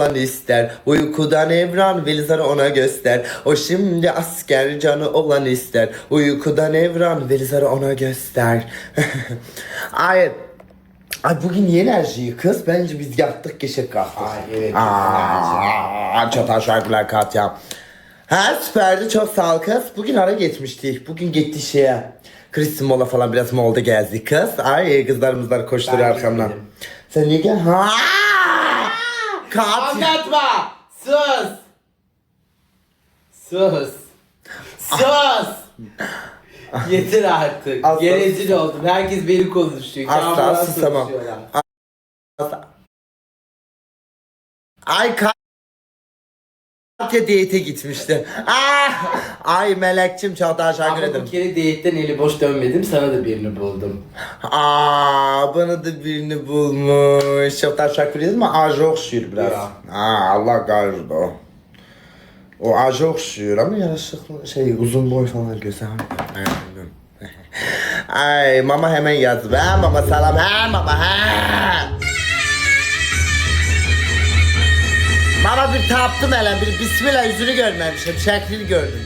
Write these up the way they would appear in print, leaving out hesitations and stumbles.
oğlan ister. Uykudan evran velizarı ona göster. O şimdi asker canı oğlan ister. Uykudan evran velizarı ona göster. Ay bugün iyi enerjiyi kız. Bence biz yattık geçip kalktık. Ay evet. Enerji. Çok teşekkürler Katya. Ha süperdi, çok sağ ol kız. Bugün ara geçmiştik. Bugün gitti şeye. Kristin Mola falan biraz molda gezdik kız. Ay kızlarımızlar koşturuyor Ben arkamdan. gitmedim. Sen niye gel? Ha! Katya. Anlatma. Sus. Sus. Sus. Yeter artık. Asla- Rezil oldum. Herkes beni konuşuyor. Asla Kamuran susamam. konuşuyorlar. Ay Katya diyete gitmişti. Ay Melekçim çok teşekkür Ama ederim. bu kere diyetten eli boş dönmedim. Sana da birini buldum. Bana da birini bulmuş. Çok teşekkür ederim ama çok şükür biraz. Ya. Allah kahretsin o. O çok şükür ama yaraşıklı uzun boy falan güzel. Ay mama hemen yazdı. Mama selam. Mama Mama bir taptım hele, bir bismillah yüzünü görmemişim, şeklini gördüm.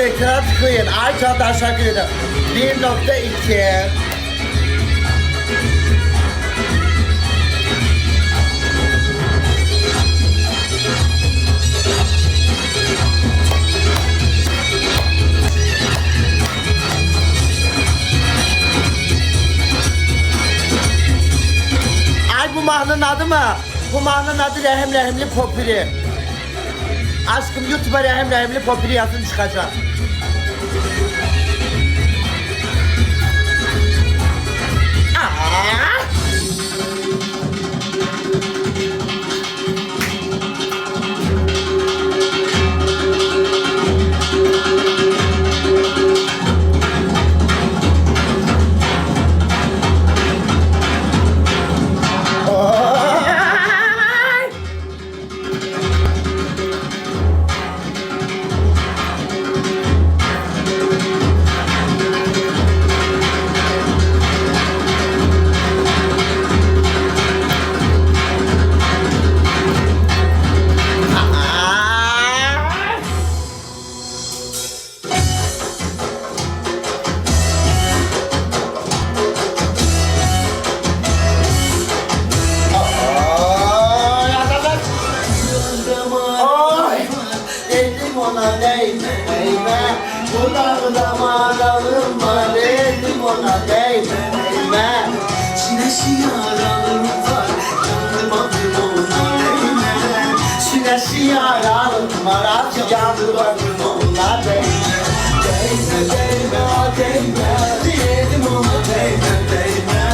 Ekran tıklayın. Ay çok teşekkür ederim. 1.2 Ay bu mahnının adı mı? Bu mahnının adı Rehem Rehemli Popiri. Aşkım YouTube'a Rehem Rehemli Popiri yazın çıkacak. Ona değme, değme. Kulağına maralım var, dedim ona değme, değme. Çineşi yaralım var, yandım adım ona değme. Güneşi yaralım var, artık yandı bakım ona değme. Değme değme o değme, dedim ona değme değme.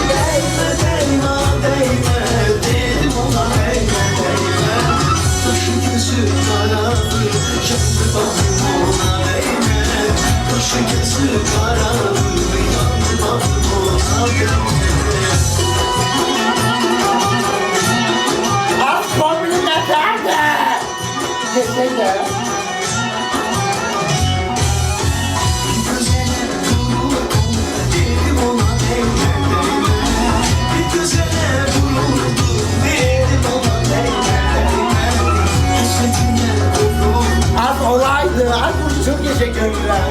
Değme değme o değme, dedim ona değme değme. Taşın gözü karardı, yandı bakım ona değme. Taşın gözü karardı, yandı bakım ona değme. Az formülü nerede? Desene. Az olaydı, az bunu çok teşekkürler.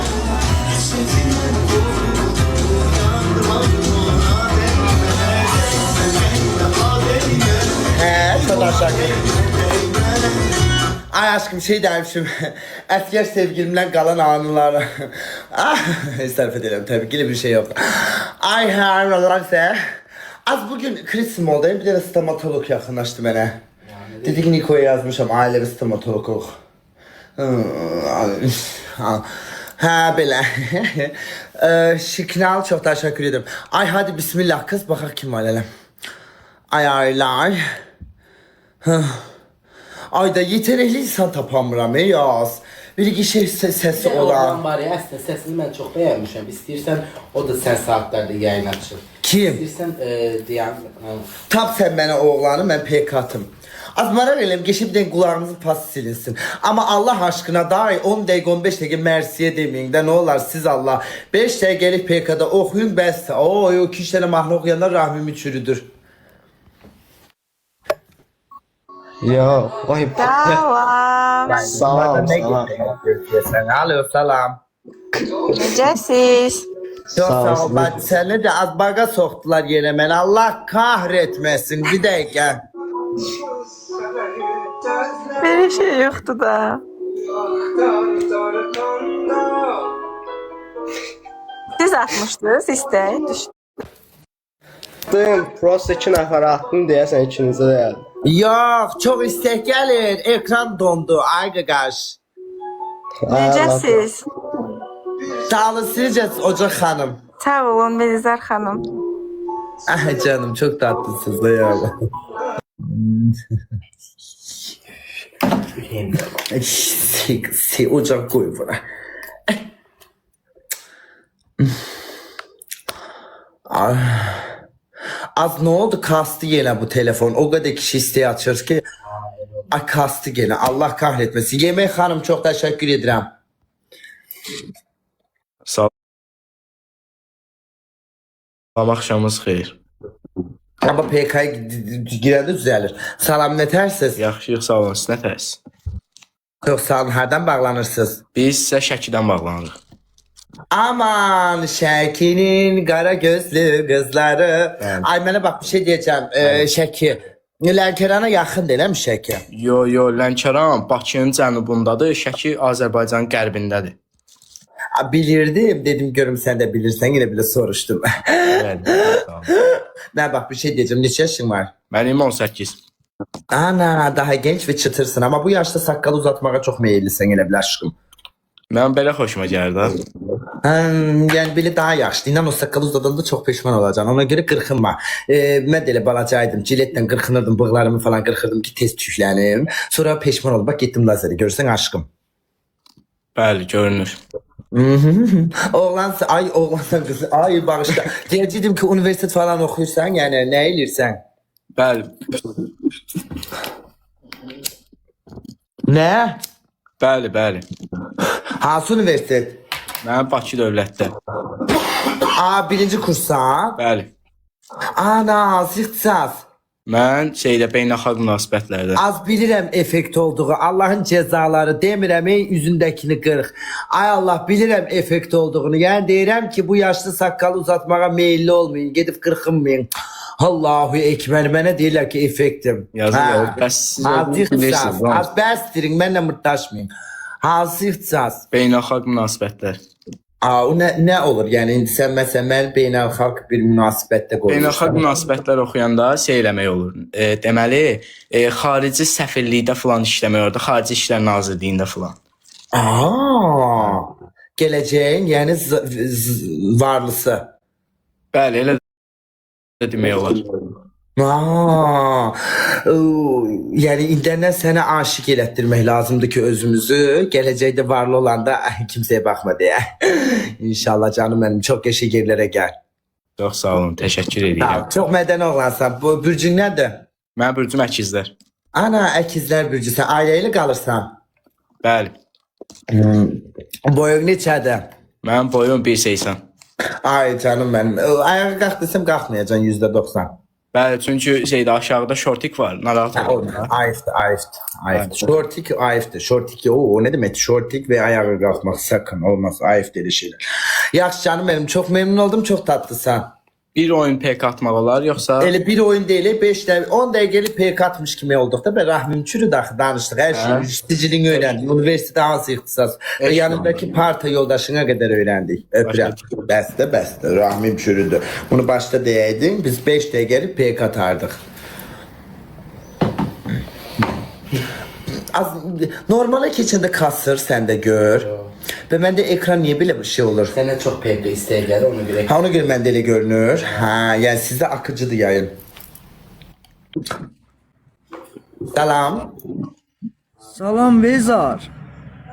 Çok teşekkür. Ay aşkım şey dermişim. Eski sevgilimden kalan anılar. İstarif edelim tabii ki bir şey yok. Ay her olansa. Az bugün Kristin Molda'yım, bir de stomatolog yakınlaştı bana. Dedi ki Niko'ya yazmışım, aile bir stomatolog. Ha belə. Şiknal çox təşəkkür edirəm. Ay hadi bismillah kız baxaq kim var elə. Ay aylar. Ayda yeterli insan tapamıram yaz. Bir iki şey sesi Olan olan. var ya, əslində səsini mən çox bəyənmişəm. İstəyirsən o da sən saatlarda yayın açır. Kim? İstəyirsən deyən Tap sen bana oğlanı, ben PK atım. Az marar eləm, geçip de kulağınızın pası silinsin. Ama Allah aşkına daha 10 dəqiqə, 15 dəqiqə mersiye demeyin de ne olar siz Allah. 5 dəqiqə gelip PK'da okuyun bəs. Oo, o 2 tane mahnı okuyanlar rahmimi çürüdür. Yo, oy. Salam. Salam, salam. Sen alo salam. Necəsiz? Çok Sağ sağ ol. olsun. Ben seni de az baga soktular yine ben. Allah kahretmesin. Bir dakika. Belə şey yoxdur da. Siz atmışdınız istək. Dün prosta 2 nəfər attın deyəsən ikinizə də gəldi. Yok çok istek gelir. Ekran dondu. Ay qaqaş. Necəsiz? Sağ olun sizce Ocak Hanım. Sağ olun Belizar xanım. Ay canım çok tatlısınız da ya. Ocak koy buna. Az ne oldu kastı yine bu telefon. O kadar kişi isteği açıyoruz ki. Ay kastı gene. Allah kahretmesin. Yemek Hanım çok teşekkür ederim. Salam axşamınız xeyir. Ama PK'ya girende düzelir. Salam ne tersiz? Yaxşıyıq, sağ olun. Siz nətəsiz? Yok sağ olun. Herden bağlanırsınız? Biz sizə Şəkidən bağlanırıq. Aman Şəki'nin qara gözlü qızları. Evet. Ay mənə bax bir şey diyeceğim. Şəki. Lənkərana yaxındır eləmi Şəki? Yo, Lənkəran Bakının cənubundadır, Şəki Azərbaycanın qərbindədir. Bilirdim. Dedim görüm sen de bilirsen yine bile soruştum. Evet, sağ olun. Ben bak bir şey diyeceğim. Neçə yaşın var? Mənim 18. Ana daha genç ve çıtırsın ama bu yaşta sakalı uzatmağa çok meyillisin elə bil aşkım. Mən belə xoşuma gəlir də. Yani bile daha yaşlı. İnan o sakalı uzadığında çok peşman olacaksın. Ona göre qırxın var. Ben de elə balacaydım. Ciletten qırxınırdım. Bığlarımı falan qırxırdım ki tez tüklənim. Sonra peşman olub. Bak gittim lazeri. Görürsen aşkım. Bəli, görünür. Oğlansa ay oğlansan kızı ay bağışla. Diyecektim ki üniversite falan okuyursan yani ne elirsen. Bəli, Ne? bəli. Hansı üniversitet? Mən Bakı dövlətdə. Aa birinci kursa. Bəli. Ana zıxtsaz. Mən beynəlxalq münasibətlərdə. Az bilirəm effekt olduğu. Allahın cezaları demirəm ey üzündəkini qırx. Ay Allah bilirəm effekt olduğunu. Yəni deyirəm ki bu yaşlı saqqalı uzatmağa meyilli olmayın. Gedib qırxınmayın. Allahu ekber. Mənə deyirlər ki effektim. Yazılır. Bəs siz onu bilirsiniz. Az bəsdirin. Mənlə mırtdaşmayın. Hansı ixtisas? Beynəlxalq münasibətlər. Aa, o nə olur? Yəni indi sən məsələn mən beynəlxalq bir münasibətdə qoyursan. Beynəlxalq münasibətlər oxuyanda eləmək olur. Deməli, xarici səfirlikdə falan işləmək orada, Xarici İşlər Nazirliyində falan. Aa, gələcəyin yəni varlısı. Bəli, elə də demək olar. Aa, yəni internet sənə aşiq elətdirmək lazımdır ki özümüzü gələcəkdə varlı olanda kimsəyə baxma deyə. İnşallah canım mənim çox qəşəng yerlərə gəl. Çox sağ olun, təşəkkür edirəm. Çox mədəni oğlansan. Bu bürcün nədir? Mənim bürcüm əkizlər. Ana əkizlər bürcü. Sən ailə ilə qalırsan. Bəli. Boyun neçədir? Mənim boyum 1.80. Ay canım mənim. Ayağa qalx desəm qalxmayacan %90. Bəli, çünki aşağıda şortik var, narahat olma. Ayıftır. Şortik ayıftır. Şortik o ne demek? Şortik ve ayağa kalkmak sakın olmaz. Ayıf dedi şeyler. Yaxşı canım benim çok memnun oldum. Çok tatlısın. Bir oyun pek atmaq olar, yoxsa? Elə bir oyun değil, 5 dəqiqə, 10 dəqiqəlik PK atmış kimi olduq da. Ben rahmim çürüdü axı danışdıq. Hər şeyi, sicilini öyrəndik. Üniversitede hansı ixtisas? Yanındaki parta yoldaşına kadar öyrəndik. Öpürəm. Bəsdə. Rahmim çürüdü. Bunu başta deyəydin. Biz 5 dəqiqəlik PK atardıq. Az normala keçəndə kasır sən də gör. Və məndə ekran niyə belə bir şey olur? Sənə çox peypli istəyə gəlir ona görə. Ha, ona görə məndə elə görünür. Hə, yəni sizdə akıcıdır yayın. Salam. Salam Vezar.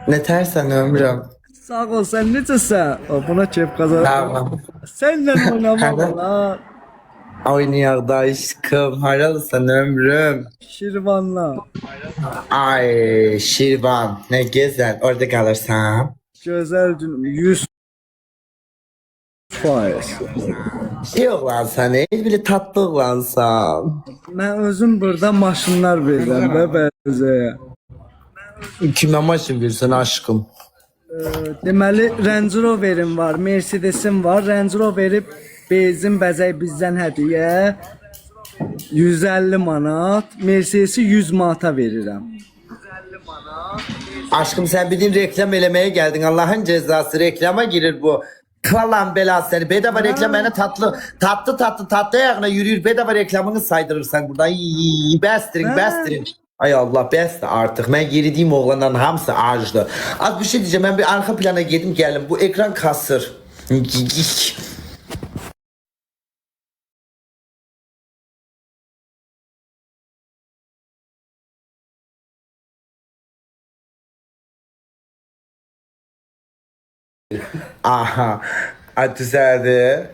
Ne tərsən ömrüm? Sağ ol, sen necəsən? Buna keyif qazanır. Tamam. Seninle oynamaq lan. Oynayaq da aşkım. Haralısın ömrüm? Şirvanla. Ay Şirvan. Ne güzel. Orada kalırsan. Gözəl günüm. 100%. Şey oğlansan, böyle tatlı oğlansan. Mən özüm burada maşınlar verirəm və bəzəyə. Kime maşın versən aşkım? Deməli Range Rover'im var, Mercedes'im var. Range Rover'i benzin bəzək bizdən hədiyyə 150 manat, Mercedes'i 100 manata verirəm. Aşkım sen bildiğin reklam elemeye geldin. Allah'ın cezası reklama girir bu. Kalan belası seni. Bedava reklam yani tatlı ayağına yürüyür. Bedava reklamını saydırırsan buradan. Bəstirin. Ay Allah bəsdir artıq. Mən yeridiyim oğlanların hamısı acdı. Az bir şey diyeceğim. Ben bir arka plana geldim geldim. Bu ekran kasır. Aha. Ay düzeldi.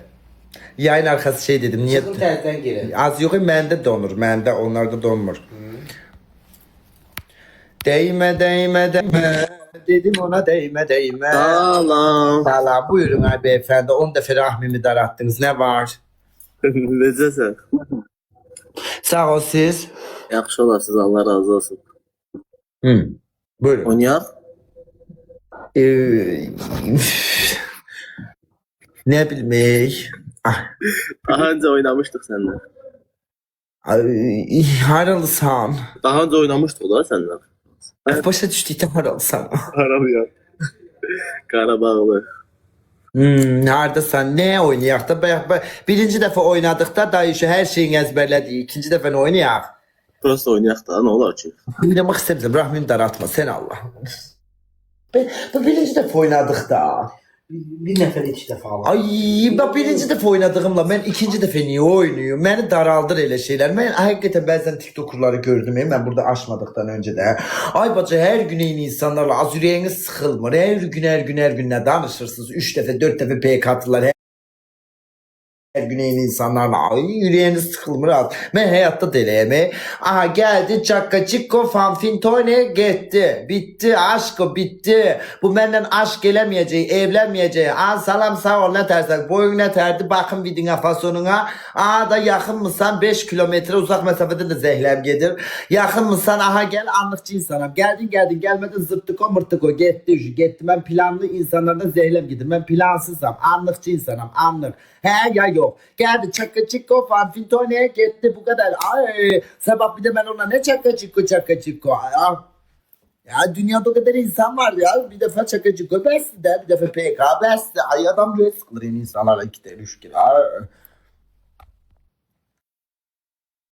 Yayın arkası şey dedim. Niye? Çıxın tərdən girin. Az yok məndə donur. Məndə onlarda donmur. Değme. Dedim ona değme. Salam. Salam. Buyurun ay beyefendi. 10 dəfə rahmimi darattınız. Ne var? Necəsən? Sağ ol siz. Yaxşı olasınız, Allah razı olsun. Buyurun. Oynayaq? Ne bilmek. Daha öncə oynamışdıq səndən. Ay, haralısan. Daha öncə oynamışdıq da səndən. Başa düşdükdə haralısan. Qarabağ. Qarabağlı. Neredesən? Ne oynayaq da? Birinci dəfə oynadıqda dayışı hər şeyini əzbərlədik. İkinci dəfə nə oynayaq? Prosto oynayaq da, nə olar ki? Oynamaq istəmirəm. Rahmini daratma. Sən Allah. Birinci dəfə oynadıqda. Bir nəfər 2 dəfə alır. Ay, bak birinci dəfə oynadığımla mən ikinci dəfə niyə oynayıyorum? Məni daraldır elə şeylər. Mən həqiqətən bəzən TikTokerları gördüm. Mən burada açmadıqdan öncə də. Ay bacı, hər gün eyni insanlarla az ürəyiniz sıxılmır. Hər gün nə danışırsınız? 3 dəfə, 4 dəfə PK atırlar. Her gün eyni insanlarla. Ay, yüreğiniz sıkılmır az. Ben hayatta deleyim. Aha geldi Çakka Çikko Fanfintone gitti. Bitti aşkı bitti. Bu benden aşk gelemeyeceği, evlenmeyeceği. Aa salam sağ ol ne tersen. Boyun ne terdi bakın vidina fasonuna. Aa da yakın mısan 5 kilometre uzak mesafede de zehlem gelir. Yakın mısan aha gel anlıkçı insanım. Geldin gelmedin zırttıko mırttıko. Gitti. Ben planlı insanlardan zehlem gidim. Ben plansızım. Anlıkçı insanım. Anlık. He ya yok. Geldi Çakka Çikko Fanfintone'ye gitti bu kadar. Ay sabah bir de ben ona ne Çakka Çikko. Ya dünyada o kadar insan var ya. Bir defa Çakka Çikko besti de bir defa PK besti. Ay adam böyle sıkılır insanlarla 2 kere 3 kere.